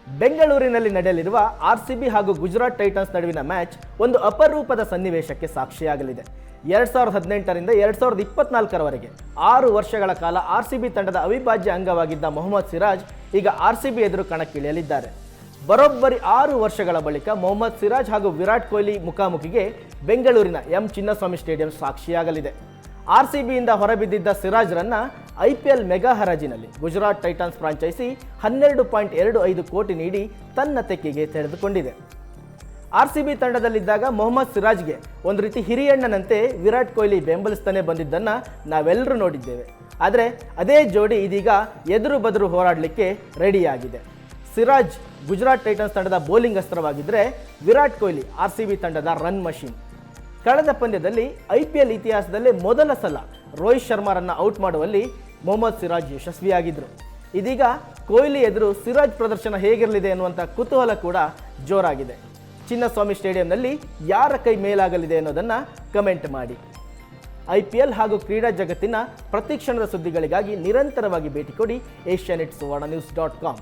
ಬೆಂಗಳೂರಿನಲ್ಲಿ ನಡೆಯಲಿರುವ ಆರ್ಸಿಬಿ ಹಾಗೂ ಗುಜರಾತ್ ಟೈಟನ್ಸ್ ನಡುವಿನ ಮ್ಯಾಚ್ ಒಂದು ಅಪರೂಪದ ಸನ್ನಿವೇಶಕ್ಕೆ ಸಾಕ್ಷಿಯಾಗಲಿದೆ. 2018ರಿಂದ 2024ರವರೆಗೆ 6 ವರ್ಷಗಳ ಕಾಲ ಆರ್ಸಿಬಿ ತಂಡದ ಅವಿಭಾಜ್ಯ ಅಂಗವಾಗಿದ್ದ ಮೊಹಮ್ಮದ್ ಸಿರಾಜ್ ಈಗ ಆರ್ಸಿಬಿ ಎದುರು ಕಣಕ್ಕಿಳಿಯಲಿದ್ದಾರೆ. ಬರೋಬ್ಬರಿ 6 ವರ್ಷಗಳ ಬಳಿಕ ಮೊಹಮ್ಮದ್ ಸಿರಾಜ್ ಹಾಗೂ ವಿರಾಟ್ ಕೊಹ್ಲಿ ಮುಖಾಮುಖಿಗೆ ಬೆಂಗಳೂರಿನ ಎಂ ಚಿನ್ನಸ್ವಾಮಿ ಸ್ಟೇಡಿಯಂ ಸಾಕ್ಷಿಯಾಗಲಿದೆ. ಆರ್ಸಿಬಿಯಿಂದ ಹೊರಬಿದ್ದಿದ್ದ ಸಿರಾಜ್ರನ್ನ IPL ಮೆಗಾ ಹರಾಜಿನಲ್ಲಿ ಗುಜರಾತ್ ಟೈಟನ್ಸ್ ಫ್ರಾಂಚೈಸಿ 12.25 ಕೋಟಿ ನೀಡಿ ತನ್ನ ತೆಕ್ಕೆಗೆ ತೆರೆದುಕೊಂಡಿದೆ. ಆರ್ಸಿಬಿ ತಂಡದಲ್ಲಿದ್ದಾಗ ಮೊಹಮ್ಮದ್ ಸಿರಾಜ್ಗೆ ಒಂದು ರೀತಿ ಹಿರಿಯಣ್ಣನಂತೆ ವಿರಾಟ್ ಕೊಹ್ಲಿ ಬೆಂಬಲಿಸ್ತಾನೆ ಬಂದಿದ್ದನ್ನು ನಾವೆಲ್ಲರೂ ನೋಡಿದ್ದೇವೆ. ಆದರೆ ಅದೇ ಜೋಡಿ ಇದೀಗ ಎದುರು ಬದುರು ಹೋರಾಡಲಿಕ್ಕೆ ರೆಡಿಯಾಗಿದೆ. ಸಿರಾಜ್ ಗುಜರಾತ್ ಟೈಟನ್ಸ್ ತಂಡದ ಬೌಲಿಂಗ್ ಅಸ್ತ್ರವಾಗಿದ್ದರೆ ವಿರಾಟ್ ಕೊಹ್ಲಿ ಆರ್ಸಿಬಿ ತಂಡದ ರನ್ ಮಷೀನ್. ಕಳೆದ ಪಂದ್ಯದಲ್ಲಿ IPL ಇತಿಹಾಸದಲ್ಲೇ ಮೊದಲ ಸಲ ರೋಹಿತ್ ಶರ್ಮಾರನ್ನ ಔಟ್ ಮಾಡುವಲ್ಲಿ ಮೊಹಮ್ಮದ್ ಸಿರಾಜ್ ಯಶಸ್ವಿಯಾಗಿದ್ದರು. ಇದೀಗ ಕೊಹ್ಲಿ ಎದುರು ಸಿರಾಜ್ ಪ್ರದರ್ಶನ ಹೇಗಿರಲಿದೆ ಎನ್ನುವಂಥ ಕುತೂಹಲ ಕೂಡ ಜೋರಾಗಿದೆ. ಚಿನ್ನಸ್ವಾಮಿ ಸ್ಟೇಡಿಯಂನಲ್ಲಿ ಯಾರ ಕೈ ಮೇಲಾಗಲಿದೆ ಅನ್ನೋದನ್ನು ಕಮೆಂಟ್ ಮಾಡಿ. IPL ಹಾಗೂ ಕ್ರೀಡಾ ಜಗತ್ತಿನ ಪ್ರತಿಕ್ಷಣದ ಸುದ್ದಿಗಳಿಗಾಗಿ ನಿರಂತರವಾಗಿ ಭೇಟಿ ಕೊಡಿ ಏಷ್ಯಾನೆಟ್ ಸುವರ್ಣ ನ್ಯೂಸ್.com.